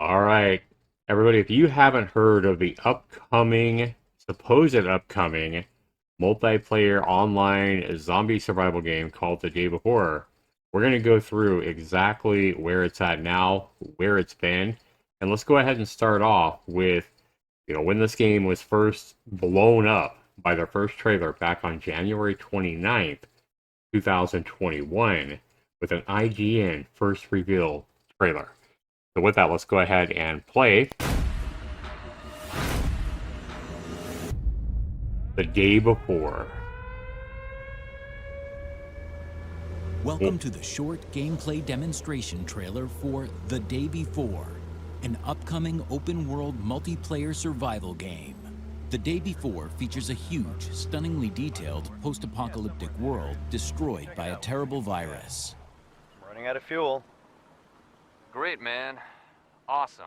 All right, everybody, if you haven't heard of the supposed upcoming multiplayer online zombie survival game called The Day Before, we're going to go through exactly where it's at now, where it's been, and let's go ahead and start off with, when this game was first blown up by their first trailer back on January 29th, 2021, with an IGN first reveal trailer. So with that, let's go ahead and play The Day Before. Welcome to the short gameplay demonstration trailer for The Day Before, an upcoming open-world multiplayer survival game. The Day Before features a huge, stunningly detailed post-apocalyptic world destroyed by a terrible virus. I'm running out of fuel. Great, man. Awesome.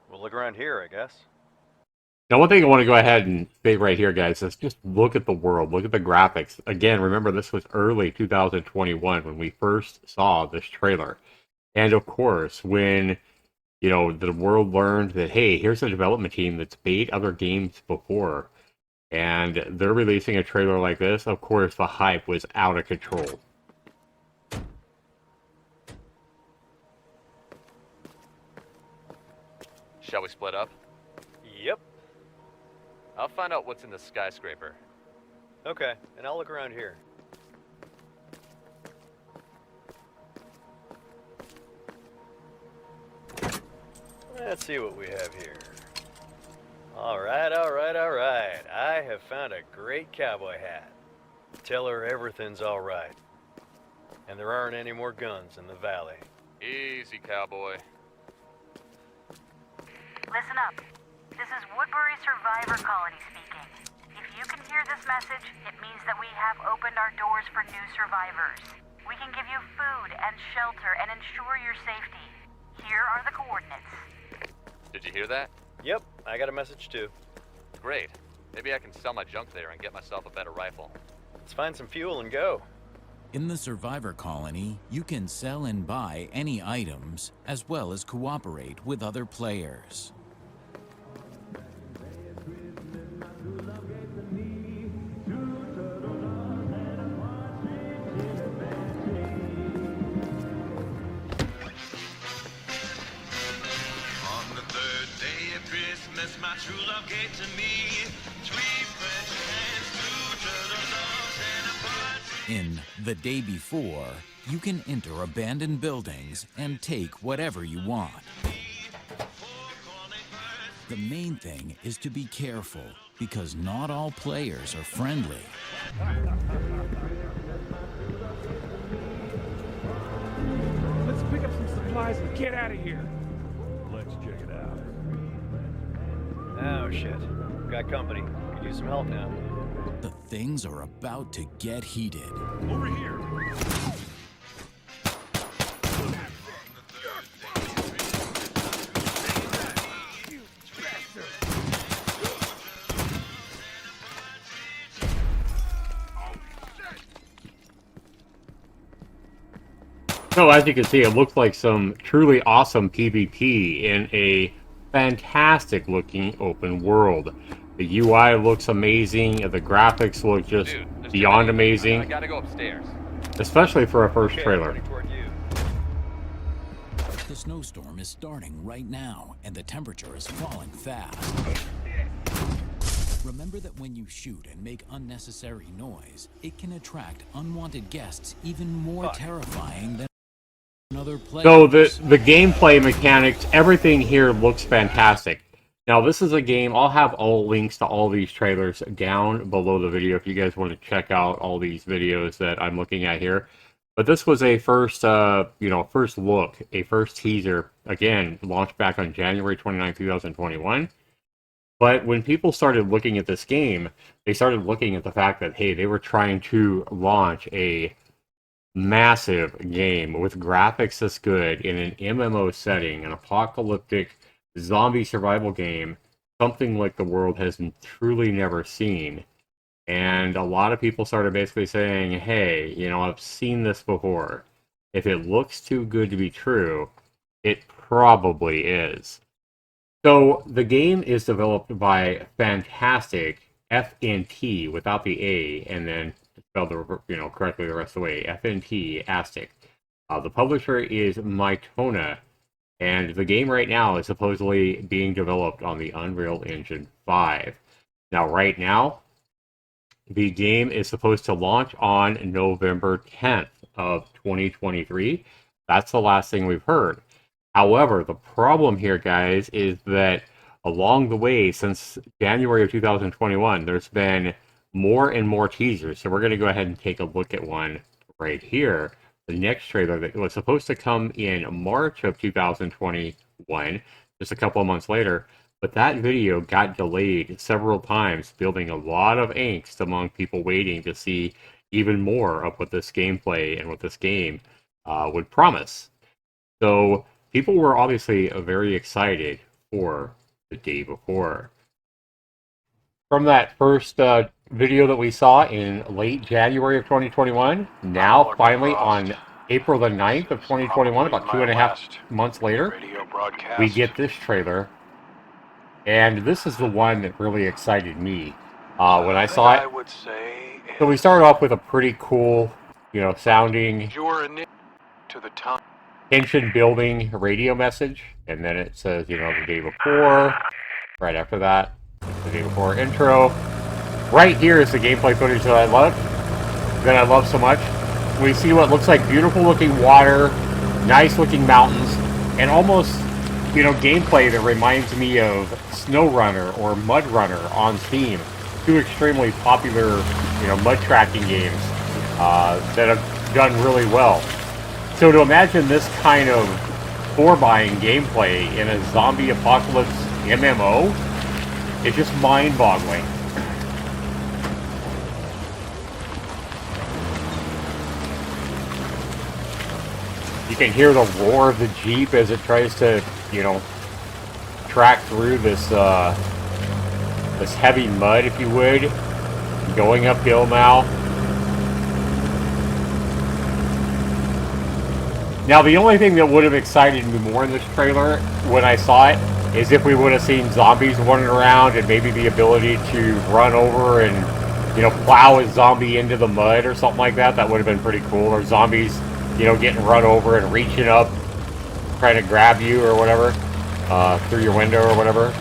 We'll look around here, I guess. Now, one thing I want to go ahead and say right here, guys, is just look at the world. Look at the graphics. Again, remember, this was early 2021 when we first saw this trailer. And of course, when, the world learned that, hey, here's a development team that's made other games before, and they're releasing a trailer like this, of course, the hype was out of control. Shall we split up? Yep. I'll find out what's in the skyscraper. Okay, and I'll look around here. Let's see what we have here. Alright. I have found a great cowboy hat. Tell her everything's alright. And there aren't any more guns in the valley. Easy, cowboy. Listen up. This is Woodbury Survivor Colony speaking. If you can hear this message, it means that we have opened our doors for new survivors. We can give you food and shelter and ensure your safety. Here are the coordinates. Did you hear that? Yep, I got a message too. Great. Maybe I can sell my junk there and get myself a better rifle. Let's find some fuel and go. In the Survivor Colony, you can sell and buy any items, as well as cooperate with other players. My true love gave to me 3 fresh hands, 2 turtle doves, and a partridge. In The Day Before, you can enter abandoned buildings and take whatever you want. The main thing is to be careful, because not all players are friendly. Let's pick up some supplies and get out of here. Let's check it out. Oh shit. Got company. Could use some help now. The things are about to get heated. Over here. So as you can see, it looks like some truly awesome PvP in a fantastic looking open world. The UI looks amazing, the graphics look just Dude, beyond I amazing, gotta go upstairs. especially for a first Okay, I'm trailer. running toward you. The snowstorm is starting right now, and the temperature is falling fast. Remember that when you shoot and make unnecessary noise, it can attract unwanted guests even more terrifying than other players. So the gameplay mechanics, everything here looks fantastic. Now this is a game, I'll have all links to all these trailers down below the video if you guys want to check out all these videos that I'm looking at here. But this was a first look, a first teaser, again, launched back on January 29, 2021. But when people started looking at this game, they started looking at the fact that, hey, they were trying to launch a massive game with graphics this good in an MMO setting, an apocalyptic zombie survival game, something like the world has truly never seen. And a lot of people started basically saying, hey, I've seen this before. If it looks too good to be true, It probably is. So the game is developed by FNTASTIC, FNT without the A, and then spelled correctly the rest of the way. FNTASTIC. The publisher is Mytona, and the game right now is supposedly being developed on the Unreal Engine 5. Now, right now, the game is supposed to launch on November 10th of 2023. That's the last thing we've heard. However, the problem here, guys, is that along the way, since January of 2021, there's been more and more teasers. So we're going to go ahead and take a look at one right here. The next trailer that was supposed to come in March of 2021, just a couple of months later, but that video got delayed several times, building a lot of angst among people waiting to see even more of what this gameplay and what this game would promise. So people were obviously very excited for the day before. From that first video that we saw in late January of 2021, now finally on April the 9th of 2021, about 2.5 months later, we get this trailer. And this is the one that really excited me when I saw it. So we started off with a pretty cool, sounding, tension-building radio message. And then it says, the day before. Right after that, the day before intro. Right here is the gameplay footage that I love so much. We see what looks like beautiful-looking water, nice-looking mountains, and almost gameplay that reminds me of SnowRunner or MudRunner on Steam. Two extremely popular, mud tracking games that have done really well. So to imagine this kind of for-buying gameplay in a zombie apocalypse MMO is just mind-boggling. You can hear the roar of the Jeep as it tries to, track through this this heavy mud, if you would, going uphill now. Now, the only thing that would have excited me more in this trailer when I saw it is if we would have seen zombies running around and maybe the ability to run over and, plow a zombie into the mud or something like that. That would have been pretty cool. Or zombies, getting run over and reaching up, trying to grab you or whatever, through your window or whatever.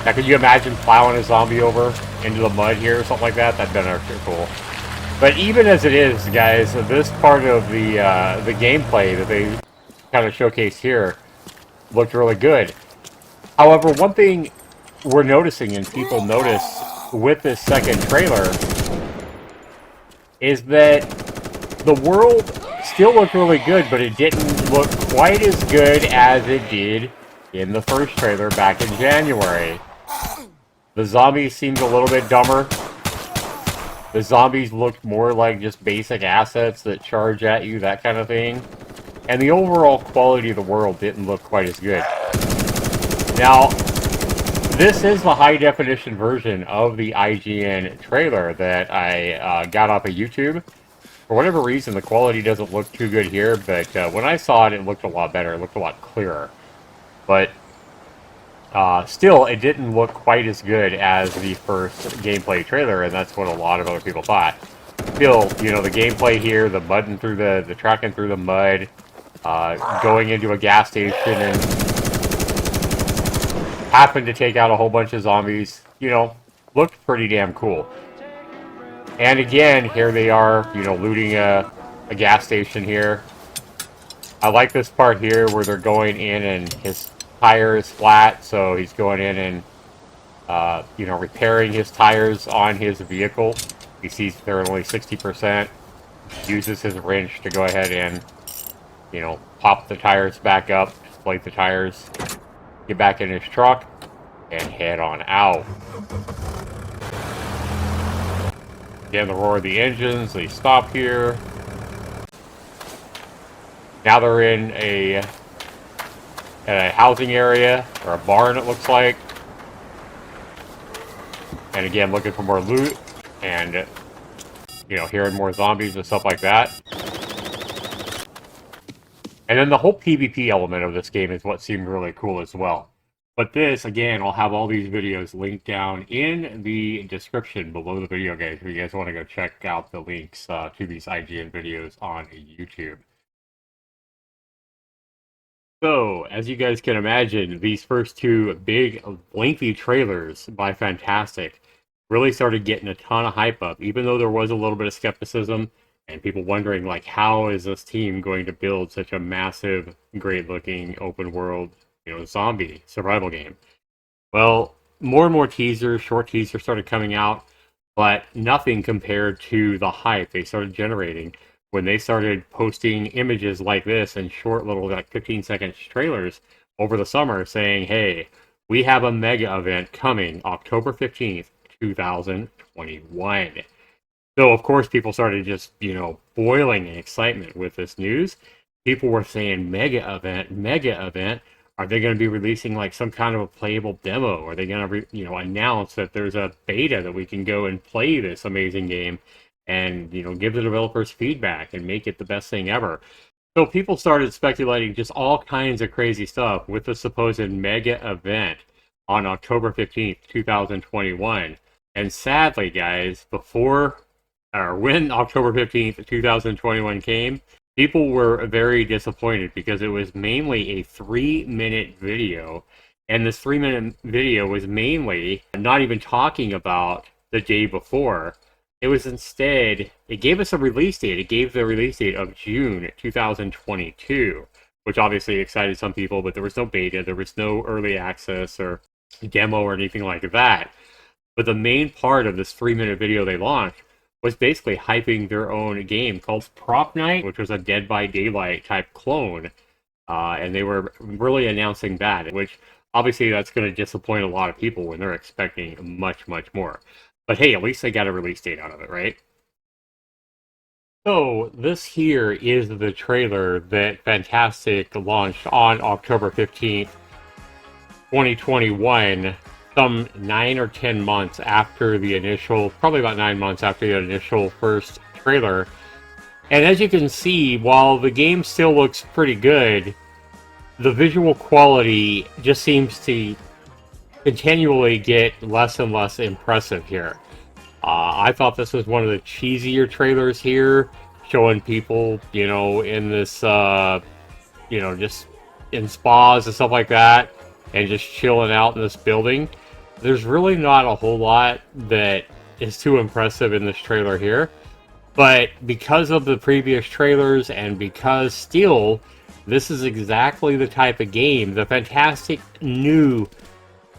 Now, could you imagine plowing a zombie over into the mud here or something like that? That'd been actually cool. But even as it is, guys, this part of the gameplay that they kind of showcased here looked really good. However, one thing we're noticing and people notice with this second trailer is that the world still looked really good, but it didn't look quite as good as it did in the first trailer back in January. The zombies seemed a little bit dumber. The zombies looked more like just basic assets that charge at you, that kind of thing. And the overall quality of the world didn't look quite as good. Now, this is the high-definition version of the IGN trailer that I got off of YouTube. For whatever reason, the quality doesn't look too good here, but when I saw it, it looked a lot better. It looked a lot clearer. But still, it didn't look quite as good as the first gameplay trailer, and that's what a lot of other people thought. Still, the gameplay here, the mudding through the tracking through the mud, going into a gas station and happened to take out a whole bunch of zombies, looked pretty damn cool. And again, here they are, looting a gas station here. I like this part here where they're going in and his tire is flat, so he's going in and, repairing his tires on his vehicle. He sees they're only 60%, uses his wrench to go ahead and, pop the tires back up, deflate the tires, get back in his truck, and head on out. Again, the roar of the engines, they stop here. Now they're in a housing area, or a barn it looks like. And again, looking for more loot, and, hearing more zombies and stuff like that. And then the whole PvP element of this game is what seemed really cool as well. But this, again, I'll have all these videos linked down in the description below the video, guys, if you guys want to go check out the links to these IGN videos on YouTube. So, as you guys can imagine, these first two big, lengthy trailers by FNTASTIC really started getting a ton of hype up, even though there was a little bit of skepticism and people wondering, like, how is this team going to build such a massive, great-looking, open-world, zombie survival game? Well, more and more teasers, short teasers started coming out, but nothing compared to the hype they started generating when they started posting images like this and short little, like, 15-second trailers over the summer saying, hey, we have a mega event coming October 15th, 2021. So, of course, people started just, boiling in excitement with this news. People were saying, mega event, mega event. Are they going to be releasing, like, some kind of a playable demo? Are they going to, announce that there's a beta that we can go and play this amazing game and, give the developers feedback and make it the best thing ever? So people started speculating just all kinds of crazy stuff with the supposed mega event on October 15th, 2021. And sadly, guys, when October 15th, 2021 came, people were very disappointed because it was mainly a 3-minute video. And this 3-minute video was mainly not even talking about the day before. It was instead, it gave us a release date. It gave the release date of June 2022, which obviously excited some people, but there was no beta, there was no early access or demo or anything like that. But the main part of this 3-minute video they launched was basically hyping their own game called Prop Night, which was a Dead by Daylight type clone. And they were really announcing that, which obviously that's going to disappoint a lot of people when they're expecting much, much more. But hey, at least they got a release date out of it, right? So this here is the trailer that FNTASTIC launched on October 15th, 2021, some 9 or 10 months after the initial, probably about 9 months after the initial first trailer. And as you can see, while the game still looks pretty good, the visual quality just seems to continually get less and less impressive here. I thought this was one of the cheesier trailers here, showing people, in this, just in spas and stuff like that, and just chilling out in this building. There's really not a whole lot that is too impressive in this trailer here. But because of the previous trailers and because still, this is exactly the type of game the FNTASTIC knew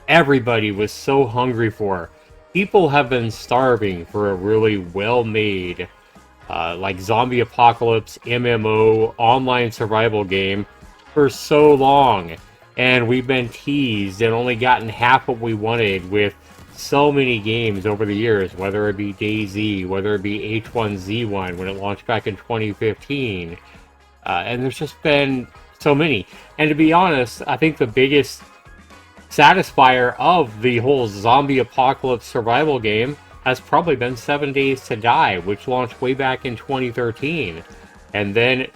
everybody was so hungry for. People have been starving for a really well-made, like zombie apocalypse, MMO, online survival game for so long. And we've been teased and only gotten half what we wanted with so many games over the years, whether it be DayZ, whether it be H1Z1 when it launched back in 2015. And there's just been so many. And to be honest, I think the biggest satisfier of the whole zombie apocalypse survival game has probably been 7 Days to Die, which launched way back in 2013. And then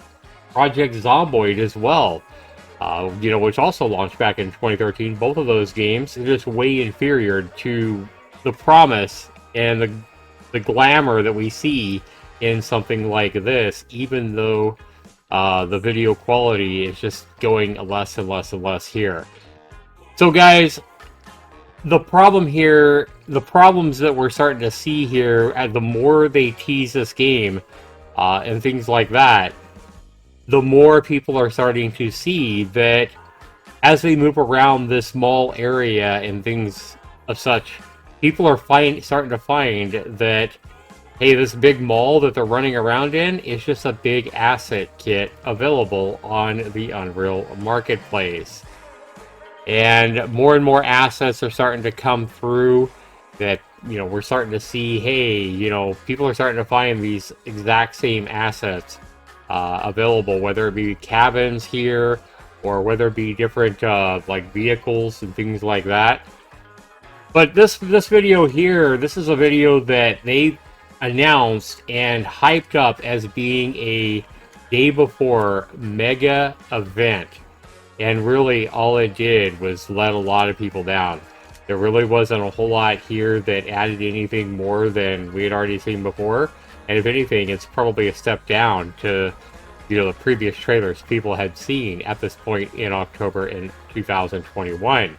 Project Zomboid as well, which also launched back in 2013. Both of those games are just way inferior to the promise and the glamour that we see in something like this, even though the video quality is just going less and less and less here. So guys, the problem here, the problems that we're starting to see here, the more they tease this game and things like that, the more people are starting to see that as they move around this mall area and things of such, people are starting to find that, hey, this big mall that they're running around in is just a big asset kit available on the Unreal Marketplace. And more assets are starting to come through that, we're starting to see, hey, people are starting to find these exact same assets available, whether it be cabins here or whether it be different like vehicles and things like that. But this video here, this is a video that they announced and hyped up as being a day before mega event. And really, all it did was let a lot of people down. There really wasn't a whole lot here that added anything more than we had already seen before. And if anything, it's probably a step down to, the previous trailers people had seen at this point in October in 2021.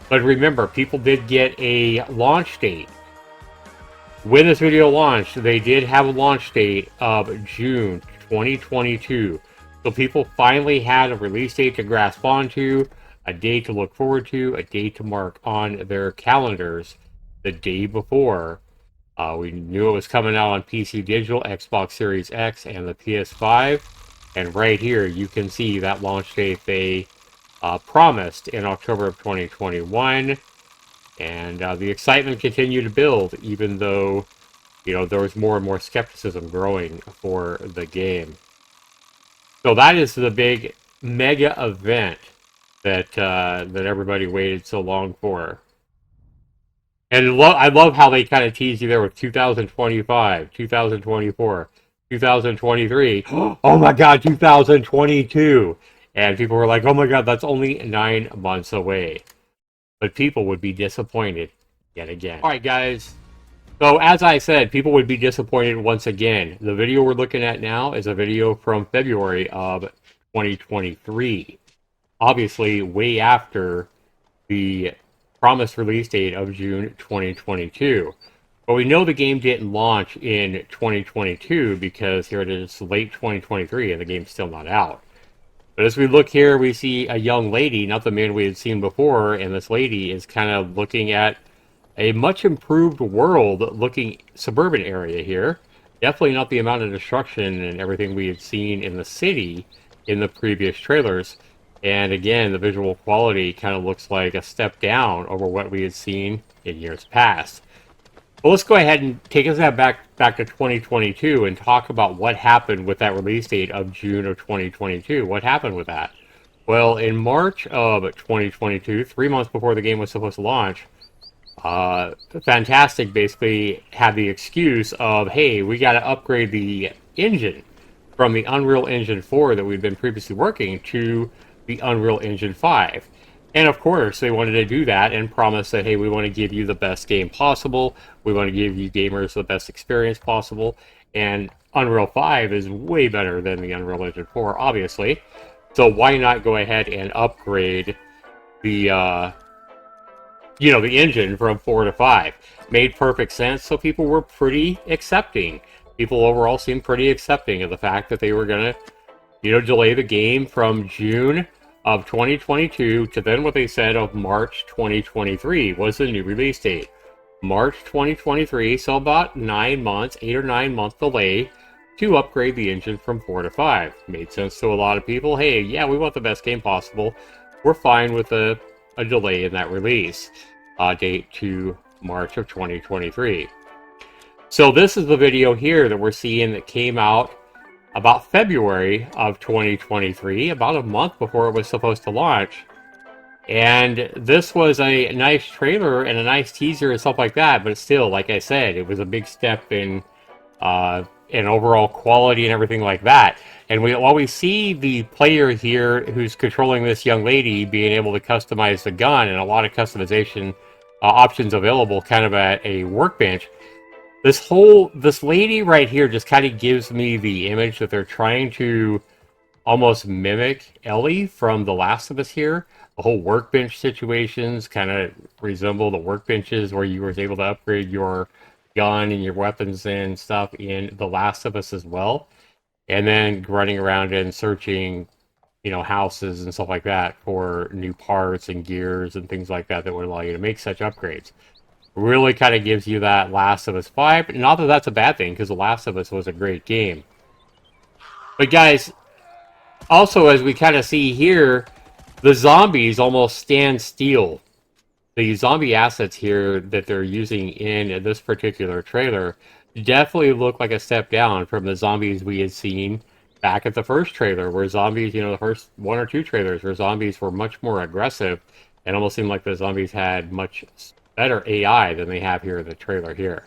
But remember, people did get a launch date. When this video launched, they did have a launch date of June 2022. So people finally had a release date to grasp onto, a date to look forward to, a date to mark on their calendars the day before. We knew it was coming out on PC Digital, Xbox Series X, and the PS5. And right here, you can see that launch date they promised in October of 2021. And the excitement continued to build, even though, there was more and more skepticism growing for the game. So that is the big mega event that that everybody waited so long for. And I love how they kind of tease you there with 2025, 2024, 2023. Oh my God, 2022. And people were like, oh my God, that's only 9 months away. But people would be disappointed yet again. All right, guys. So as I said, people would be disappointed once again. The video we're looking at now is a video from February of 2023. Obviously, way after the promised release date of June 2022. But we know the game didn't launch in 2022 because here it is late 2023 and the game's still not out. But as we look here, we see a young lady, not the man we had seen before, and this lady is kind of looking at a much improved world looking suburban area here. Definitely not the amount of destruction and everything we had seen in the city in the previous trailers. And again, the visual quality kind of looks like a step down over what we had seen in years past. Well, let's go ahead and take us back to 2022 and talk about what happened with that release date of June of 2022. What happened with that? Well, in March of 2022, 3 months before the game was supposed to launch, FNTASTIC basically had the excuse of, hey, we got to upgrade the engine from the Unreal Engine 4 that we've been previously working to the Unreal Engine 5. And of course, they wanted to do that and promise that, hey, we want to give you the best game possible. We want to give you gamers the best experience possible. And Unreal 5 is way better than the Unreal Engine 4, obviously. So why not go ahead and upgrade the the engine from 4 to 5. Made perfect sense, so people were pretty accepting. People overall seemed pretty accepting of the fact that they were going to, delay the game from June of 2022 to then what they said of March 2023 was the new release date. March 2023, so about 9 months, 8 or 9 month delay to upgrade the engine from 4 to 5. Made sense to a lot of people. Hey, yeah, we want the best game possible. We're fine with a delay in that release date to March of 2023. So this is the video here that we're seeing that came out about February of 2023, about a month before it was supposed to launch. And this was a nice trailer and a nice teaser and stuff like that, but still, like I said, it was a big step in overall quality and everything like that. And while we see the player here who's controlling this young lady being able to customize the gun and a lot of customization options available kind of at a workbench, this lady right here just kind of gives me the image that they're trying to almost mimic Ellie from The Last of Us here. The whole workbench situations kind of resemble the workbenches where you were able to upgrade your gun and your weapons and stuff in The Last of Us as well. And then running around and searching, houses and stuff like that for new parts and gears and things like that that would allow you to make such upgrades. Really kind of gives you that Last of Us 5. Not that that's a bad thing, because The Last of Us was a great game. But guys, also as we kind of see here, the zombies almost stand still. The zombie assets here that they're using in this particular trailer definitely look like a step down from the zombies we had seen back at the first trailer, where zombies, the first 1 or 2 trailers where zombies were much more aggressive and almost seemed like the zombies had much better AI than they have here in the trailer here.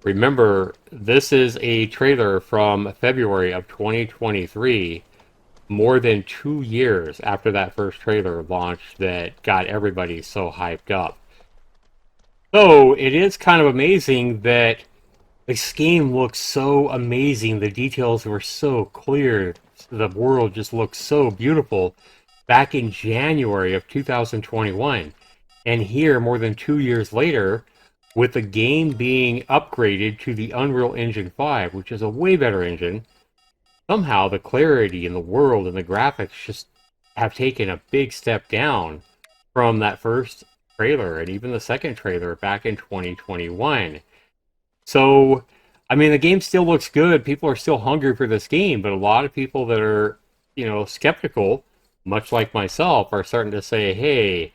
Remember, this is a trailer from February of 2023, more than 2 years after that first trailer launched that got everybody so hyped up. So it is kind of amazing that this game looks so amazing. The details were so clear. The world just looks so beautiful back in January of 2021. And here, more than 2 years later, with the game being upgraded to the Unreal Engine 5, which is a way better engine, somehow the clarity in the world and the graphics just have taken a big step down from that first trailer and even the second trailer back in 2021. So, I mean, the game still looks good. People are still hungry for this game, but a lot of people that are, skeptical, much like myself, are starting to say, hey,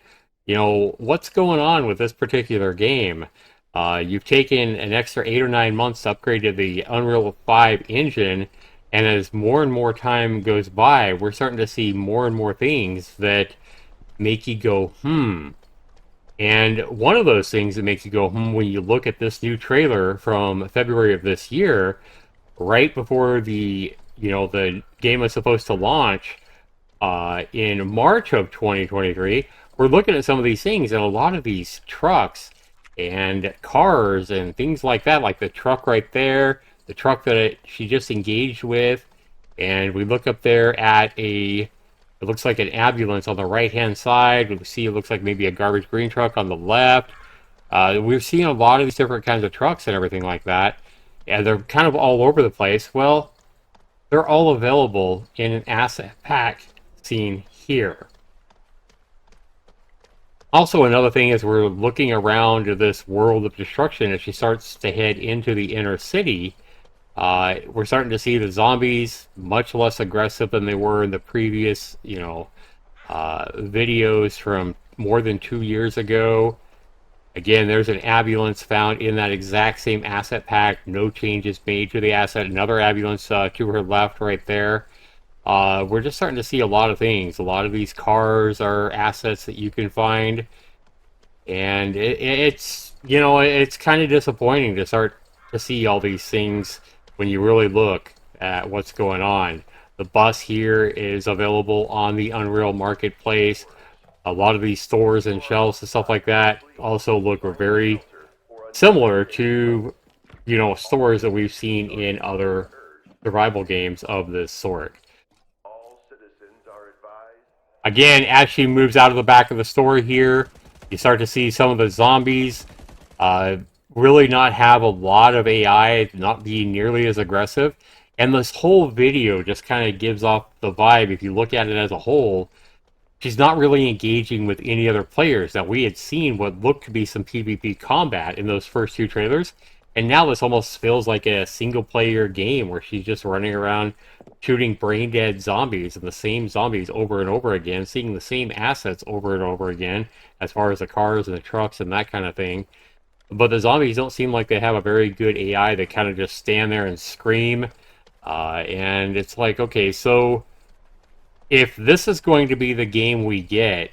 what's going on with this particular game? You've taken an extra 8 or 9 months to upgrade to the Unreal 5 engine, and as more and more time goes by, we're starting to see more and more things that make you go, And one of those things that makes you go, when you look at this new trailer from February of this year, right before the game was supposed to launch in March of 2023, we're looking at some of these things, and a lot of these trucks and cars and things like that, like the truck right there, the truck that she just engaged with, and we look up there at it looks like an ambulance on the right-hand side. We see it looks like maybe a garbage green truck on the left. We're seeing a lot of these different kinds of trucks and everything like that, and they're kind of all over the place. Well, they're all available in an asset pack seen here. Also, another thing is we're looking around this world of destruction as she starts to head into the inner city. We're starting to see the zombies much less aggressive than they were in the previous, videos from more than 2 years ago. Again, there's an ambulance found in that exact same asset pack. No changes made to the asset. Another ambulance to her left right there. We're just starting to see a lot of things. A lot of these cars are assets that you can find. And it's kind of disappointing to start to see all these things when you really look at what's going on. The bus here is available on the Unreal Marketplace. A lot of these stores and shelves and stuff like that also look very similar to, stores that we've seen in other survival games of this sort. Again, as she moves out of the back of the store here, you start to see some of the zombies really not have a lot of AI, not be nearly as aggressive. And this whole video just kind of gives off the vibe, if you look at it as a whole, she's not really engaging with any other players. Now, we had seen what looked to be some PvP combat in those first two trailers, and now this almost feels like a single-player game where she's just running around shooting brain-dead zombies, and the same zombies over and over again, seeing the same assets over and over again, as far as the cars and the trucks and that kind of thing. But the zombies don't seem like they have a very good AI. They kind of just stand there and scream. And it's like, okay, so if this is going to be the game we get,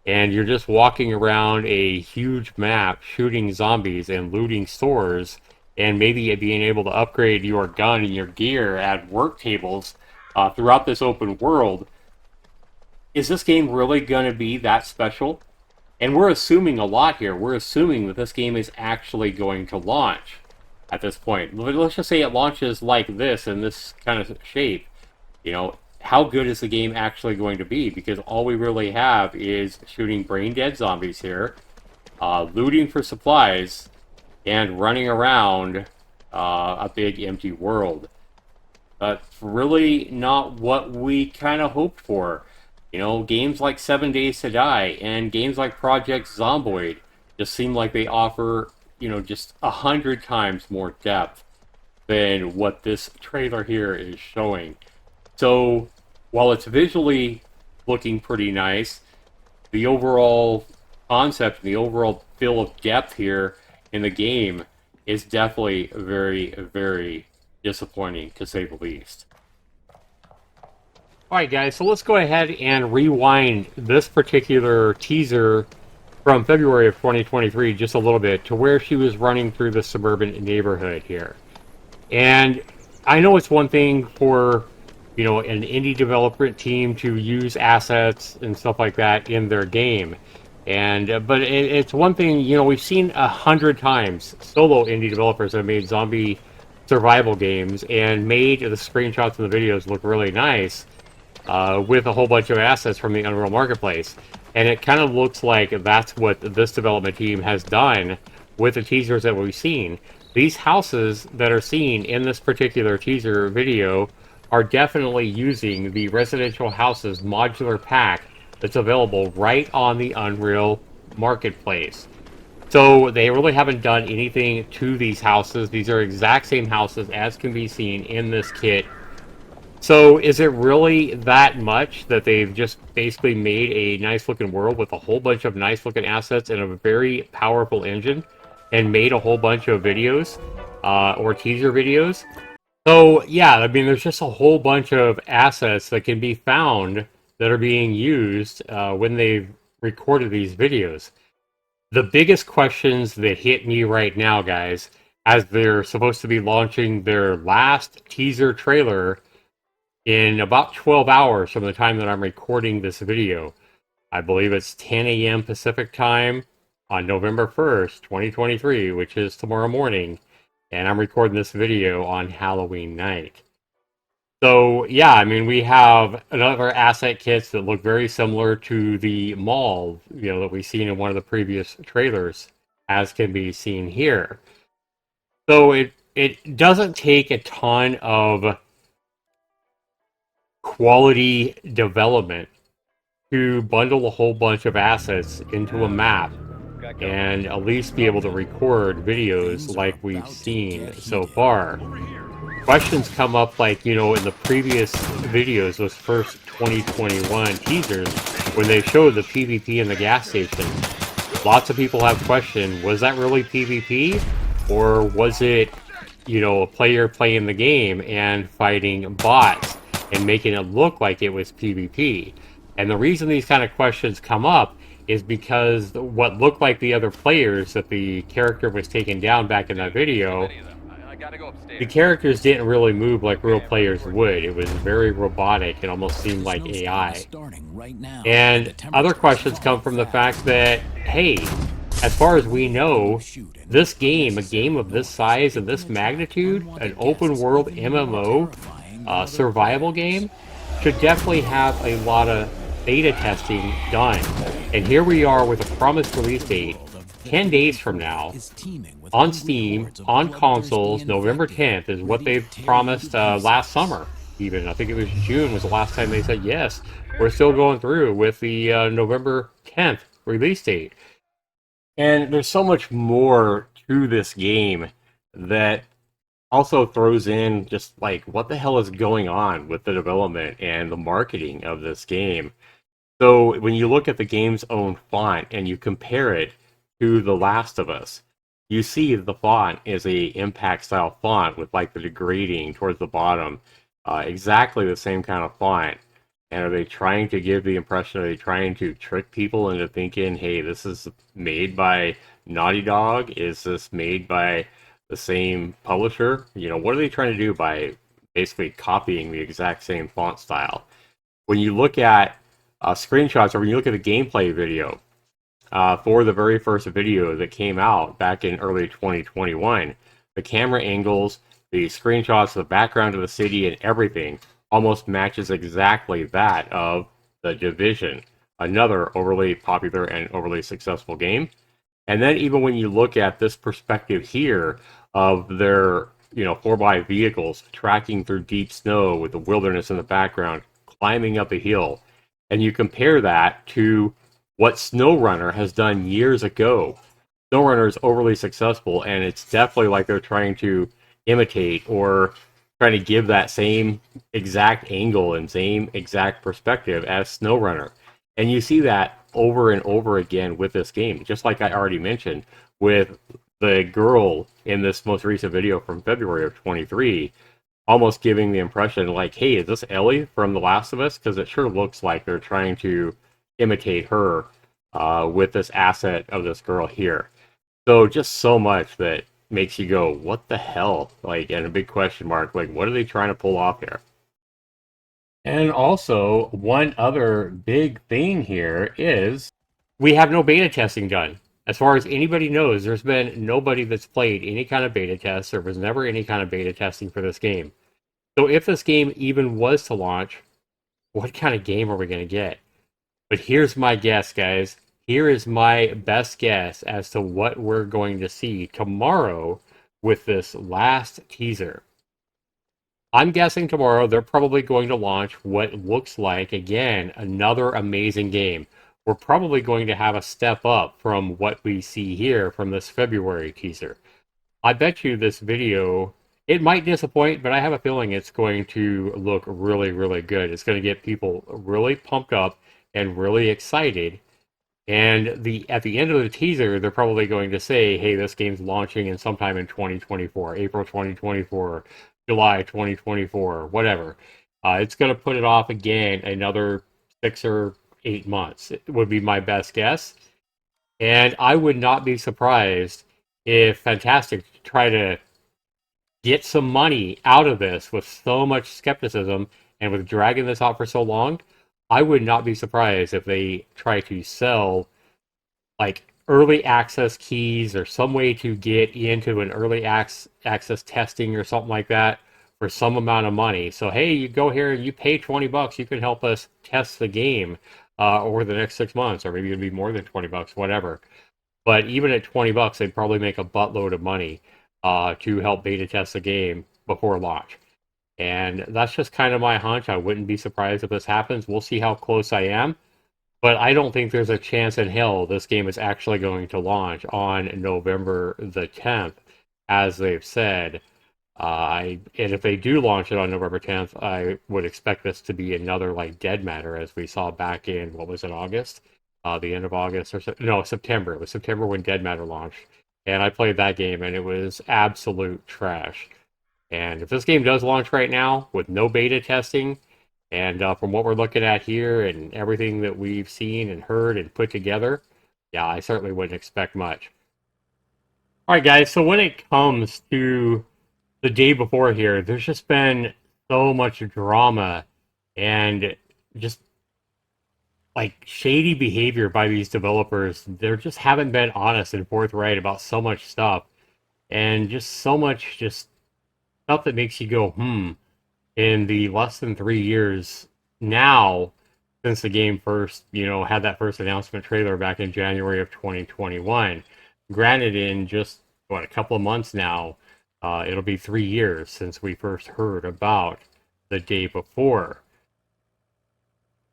and you're just walking around a huge map shooting zombies and looting stores, and maybe being able to upgrade your gun and your gear at work tables throughout this open world, is this game really going to be that special? And we're assuming a lot here. We're assuming that this game is actually going to launch at this point. Let's just say it launches like this, in this kind of shape. How good is the game actually going to be? Because all we really have is shooting brain-dead zombies here, looting for supplies, and running around a big empty world. That's really not what we kind of hoped for. Games like 7 Days to Die and games like Project Zomboid just seem like they offer, just 100 times more depth than what this trailer here is showing. So, while it's visually looking pretty nice, the overall concept and the overall feel of depth here in the game is definitely very, very disappointing, to say the least. Alright guys, so let's go ahead and rewind this particular teaser from February of 2023, just a little bit, to where she was running through the suburban neighborhood here. And I know it's one thing for, you know, an indie development team to use assets and stuff like that in their game. And but it's one thing, you know, we've seen 100 times solo indie developers that have made zombie survival games and made the screenshots and the videos look really nice with a whole bunch of assets from the Unreal Marketplace. And it kind of looks like that's what this development team has done with the teasers that we've seen. These houses that are seen in this particular teaser video are definitely using the Residential Houses modular pack that's available right on the Unreal Marketplace. So they really haven't done anything to these houses. These are exact same houses as can be seen in this kit. So is it really that much that they've just basically made a nice looking world with a whole bunch of nice looking assets and a very powerful engine and made a whole bunch of videos or teaser videos? So yeah, I mean, there's just a whole bunch of assets that can be found that are being used when they've recorded these videos. The biggest questions that hit me right now, guys, as they're supposed to be launching their last teaser trailer in about 12 hours from the time that I'm recording this video. I believe it's 10 a.m. Pacific time on November 1st, 2023, which is tomorrow morning. And I'm recording this video on Halloween night. So yeah, I mean, we have another asset kits that look very similar to the mall, you know, that we've seen in one of the previous trailers, as can be seen here. So it doesn't take a ton of quality development to bundle a whole bunch of assets into a map and at least be able to record videos like we've seen so far. Questions come up like, you know, in the previous videos, those first 2021 teasers, when they showed the PvP in the gas station. Lots of people have questioned, was that really PvP? Or was it, you know, a player playing the game and fighting bots and making it look like it was PvP? And the reason these kind of questions come up is because what looked like the other players that the character was taken down back in that video, the characters didn't really move like real players would. It was very robotic and almost seemed like AI. And other questions come from the fact that, hey, as far as we know, this game, a game of this size and this magnitude, an open world MMO survival game, should definitely have a lot of beta testing done. And here we are with a promised release date 10 days from now on Steam, on consoles. November 10th is what they've promised last summer. Even I think it was June was the last time they said yes. We're still going through with the November 10th release date. And there's so much more to this game that also throws in just like what the hell is going on with the development and the marketing of this game. So when you look at the game's own font and you compare it to The Last of Us, you see the font is a impact style font with like the degrading towards the bottom, exactly the same kind of font. And are they trying to give the impression, are they trying to trick people into thinking, hey, this is made by Naughty Dog? Is this made by the same publisher? You know, what are they trying to do by basically copying the exact same font style? When you look at screenshots, or when you look at the gameplay video for the very first video that came out back in early 2021, the camera angles, the screenshots, the background of the city, and everything almost matches exactly that of The Division, another overly popular and overly successful game. And then even when you look at this perspective here of their, you know, 4x vehicles tracking through deep snow with the wilderness in the background, climbing up a hill, and you compare that to what SnowRunner has done years ago. SnowRunner is overly successful, and it's definitely like they're trying to imitate or trying to give that same exact angle and same exact perspective as SnowRunner. And you see that over and over again with this game, just like I already mentioned, with the girl in this most recent video from February of 23, almost giving the impression like, hey, is this Ellie from The Last of Us? Because it sure looks like they're trying to imitate her with this asset of this girl here. So just so much that makes you go, what the hell? Like, and a big question mark, like, what are they trying to pull off here? And also, one other big thing here is we have no beta testing done. As far as anybody knows, there's been nobody that's played any kind of beta test. There was never any kind of beta testing for this game. So if this game even was to launch, what kind of game are we going to get? But here's my guess, guys. Here is my best guess as to what we're going to see tomorrow with this last teaser. I'm guessing tomorrow they're probably going to launch what looks like, again, another amazing game. We're probably going to have a step up from what we see here from this February teaser. I bet you this video, it might disappoint, but I have a feeling it's going to look really, really good. It's going to get people really pumped up and really excited. And at the end of the teaser, they're probably going to say, hey, this game's launching in sometime in 2024, April 2024, July 2024, whatever. It's going to put it off again another 6 or 8 months. It would be my best guess. And I would not be surprised if FNTASTIC try to get some money out of this with so much skepticism and with dragging this out for so long. I would not be surprised if they try to sell like early access keys or some way to get into an early access testing or something like that for some amount of money. So, hey, you go here and you pay $20, you can help us test the game over the next 6 months, or maybe it'd be more than $20, whatever. But even at $20, they'd probably make a buttload of money to help beta test the game before launch. And that's just kind of my hunch. I wouldn't be surprised if this happens. We'll see how close I am. But I don't think there's a chance in hell this game is actually going to launch on November the 10th, as they've said. And if they do launch it on November 10th, I would expect this to be another like Dead Matter, as we saw back in, what was it, August? The end of August, or no, September. It was September when Dead Matter launched. And I played that game, and it was absolute trash. And if this game does launch right now with no beta testing, and from what we're looking at here and everything that we've seen and heard and put together, yeah, I certainly wouldn't expect much. All right, guys, so when it comes to the day before here, there's just been so much drama and just like shady behavior by these developers. They just haven't been honest and forthright about so much stuff, and just so much just stuff that makes you go, in the less than 3 years now since the game first, had that first announcement trailer back in January of 2021. Granted, in just, a couple of months now, it'll be 3 years since we first heard about the day before.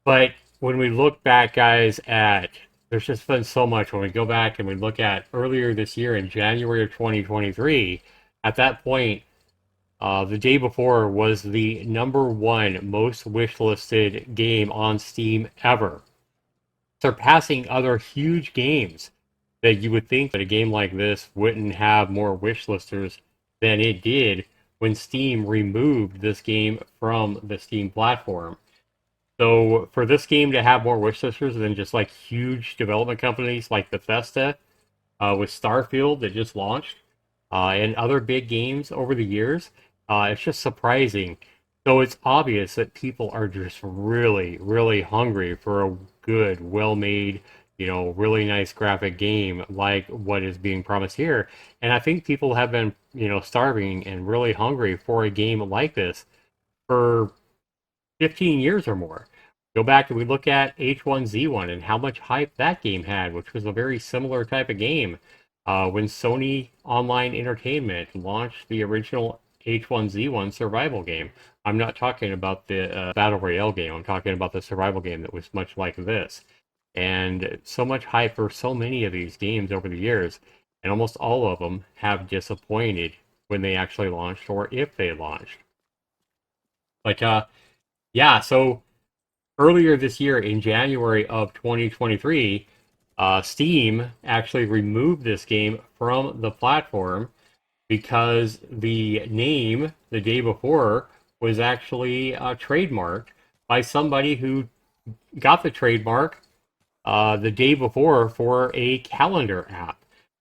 But when we look back, guys, there's just been so much. When we go back and we look at earlier this year in January of 2023, at that point, the day before was the #1 most wishlisted game on Steam ever, surpassing other huge games that you would think that a game like this wouldn't have more wishlisters than it did when Steam removed this game from the Steam platform. So for this game to have more wishlisters than just like huge development companies like Bethesda with Starfield that just launched, and other big games over the years, it's just surprising. So it's obvious that people are just really, really hungry for a good, well-made, really nice graphic game like what is being promised here. And I think people have been, starving and really hungry for a game like this for 15 years or more. Go back and we look at H1Z1 and how much hype that game had, which was a very similar type of game. When Sony Online Entertainment launched the original H1Z1 survival game. I'm not talking about the Battle Royale game. I'm talking about the survival game that was much like this. And so much hype for so many of these games over the years, and almost all of them have disappointed when they actually launched or if they launched. But yeah, so earlier this year in January of 2023, Steam actually removed this game from the platform because the name the day before was actually trademarked by somebody who got the trademark the day before for a calendar app.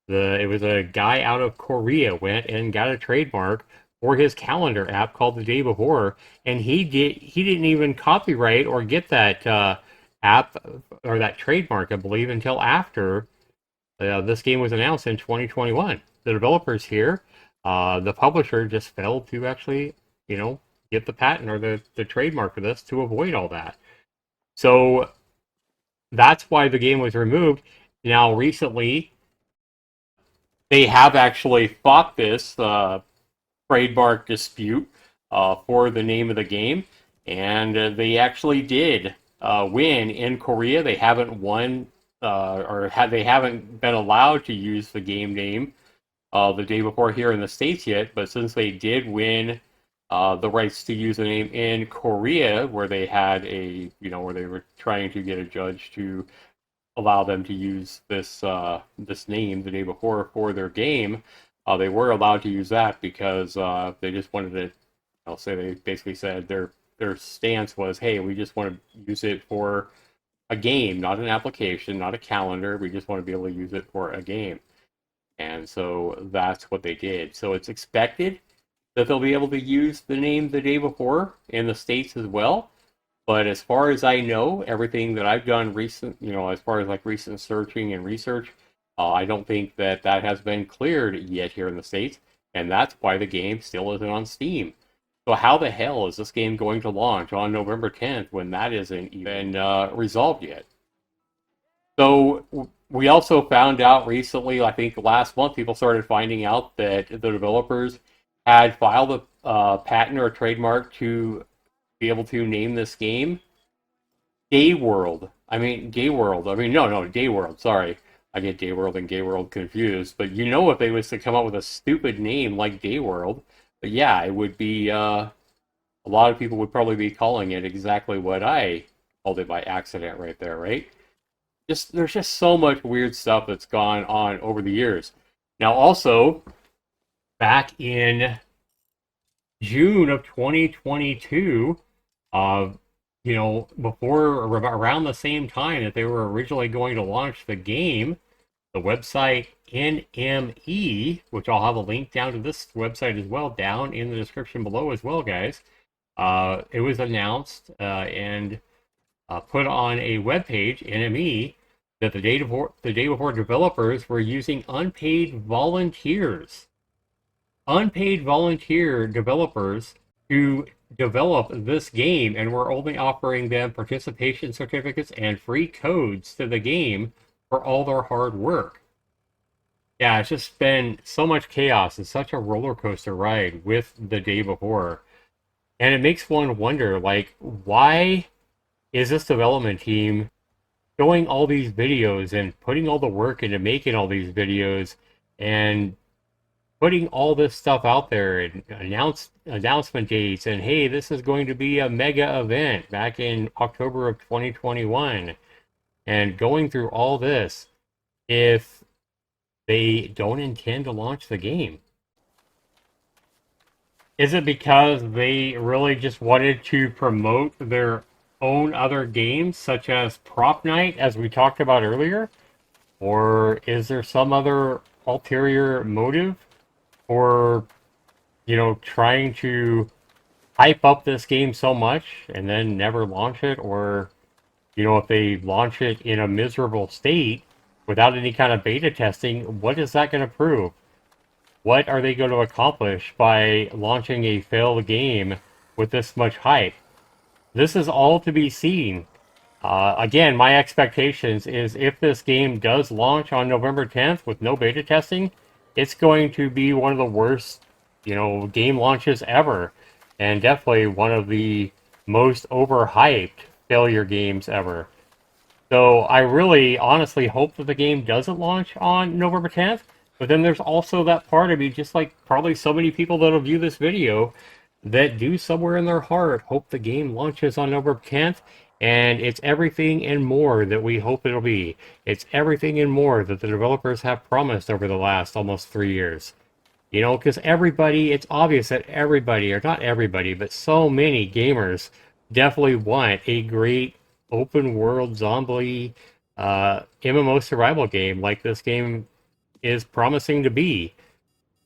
It was a guy out of Korea went and got a trademark for his calendar app called the day before, and he didn't even copyright or get that app or that trademark, I believe, until after this game was announced in 2021. The developers here, the publisher just failed to actually, get the patent or the trademark for this to avoid all that. So that's why the game was removed. Now, recently, they have actually fought this trademark dispute for the name of the game, and they actually did win in Korea. They haven't won, they haven't been allowed to use the game name the day before here in the States yet, but since they did win the rights to use the name in Korea, where they had where they were trying to get a judge to allow them to use this name the day before for their game, they were allowed to use that because they just wanted to. I'll say they basically said their stance was, hey, we just want to use it for a game, not an application, not a calendar. We just want to be able to use it for a game. And so that's what they did. So it's expected that they'll be able to use the name the day before in the States as well. But as far as I know, everything that I've done recent, as far as like recent searching and research, I don't think that has been cleared yet here in the States. And that's why the game still isn't on Steam. So how the hell is this game going to launch on November 10th when that isn't even resolved yet? So we also found out recently, I think last month, people started finding out that the developers had filed a patent or a trademark to be able to name this game Day World. I mean, Day World. I mean, no, Day World. Sorry. I get Day World and Gay World confused. But if they was to come up with a stupid name like Day World, but yeah, it would be, a lot of people would probably be calling it exactly what I called it by accident right there, right? There's just so much weird stuff that's gone on over the years. Now, also, back in June of 2022, before around the same time that they were originally going to launch the game, the website NME, which I'll have a link down to this website as well, down in the description below as well, guys. It was announced and put on a webpage, NME, that the day before developers were using unpaid volunteer developers to develop this game, and we're only offering them participation certificates and free codes to the game for all their hard work. Yeah, it's just been so much chaos and such a roller coaster ride with the day before. And it makes one wonder, like, why is this development team showing all these videos and putting all the work into making all these videos and putting all this stuff out there and announcement dates and, hey, this is going to be a mega event back in October of 2021, and going through all this if they don't intend to launch the game? Is it because they really just wanted to promote their own other games, such as Prop Night, as we talked about earlier? Or is there some other ulterior motive for, trying to hype up this game so much and then never launch it? Or, if they launch it in a miserable state without any kind of beta testing, what is that going to prove? What are they going to accomplish by launching a failed game with this much hype? This is all to be seen. Again, my expectations is if this game does launch on November 10th with no beta testing, it's going to be one of the worst, game launches ever. And definitely one of the most overhyped failure games ever. So I really honestly hope that the game doesn't launch on November 10th. But then there's also that part of me, just like probably so many people that'll view this video, that do somewhere in their heart hope the game launches on November 10th, and it's everything and more that we hope it'll be. It's everything and more that the developers have promised over the last almost 3 years. Because it's obvious that everybody, or not everybody, but so many gamers definitely want a great open world zombie MMO survival game like this game is promising to be.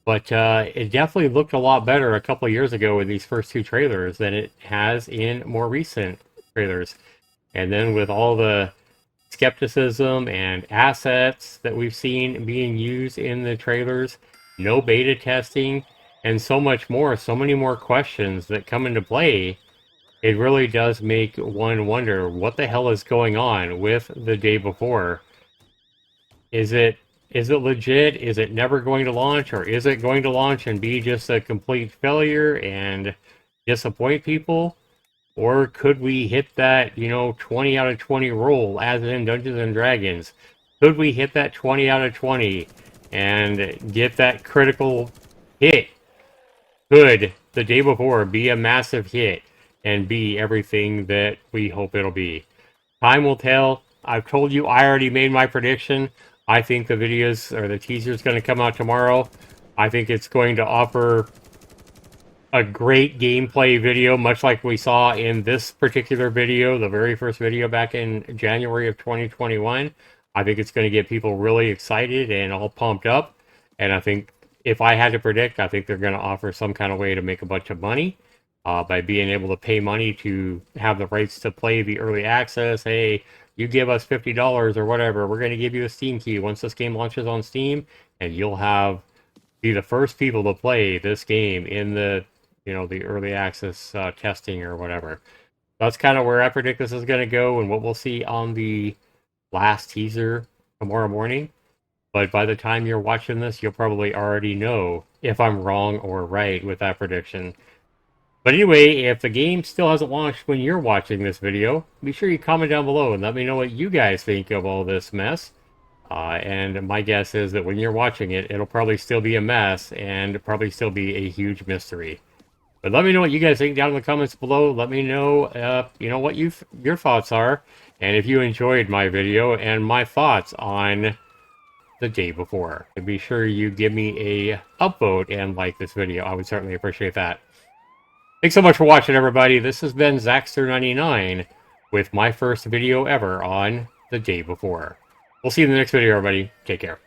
But it definitely looked a lot better a couple years ago in these first two trailers than it has in more recent trailers. And then with all the skepticism and assets that we've seen being used in the trailers, no beta testing, and so much more, so many more questions that come into play, it really does make one wonder what the hell is going on with the day before. Is it legit? Is it never going to launch? Or is it going to launch and be just a complete failure and disappoint people? Or could we hit that, 20 out of 20 roll, as in Dungeons and Dragons? Could we hit that 20 out of 20 and get that critical hit? Could the day before be a massive hit and be everything that we hope it'll be? Time will tell. I've told you I already made my prediction. I think the videos or the teaser is going to come out tomorrow. I think it's going to offer a great gameplay video, much like we saw in this particular video, the very first video back in January of 2021. I think it's going to get people really excited and all pumped up. And I think if I had to predict, I think they're going to offer some kind of way to make a bunch of money by being able to pay money to have the rights to play the early access. Hey, you give us $50 or whatever, we're going to give you a Steam key once this game launches on Steam, and you'll be the first people to play this game in the the early access testing or whatever. That's kind of where I predict this is going to go and what we'll see on the last teaser tomorrow morning. But by the time you're watching this, you'll probably already know if I'm wrong or right with that prediction. But anyway, if the game still hasn't launched when you're watching this video, be sure you comment down below and let me know what you guys think of all this mess. And my guess is that when you're watching it, it'll probably still be a mess and probably still be a huge mystery. But let me know what you guys think down in the comments below. Let me know, what your thoughts are. And if you enjoyed my video and my thoughts on the day before. And be sure you give me a upvote and like this video. I would certainly appreciate that. Thanks so much for watching, everybody. This has been Zaxter99 with my first video ever on the day before. We'll see you in the next video, everybody. Take care.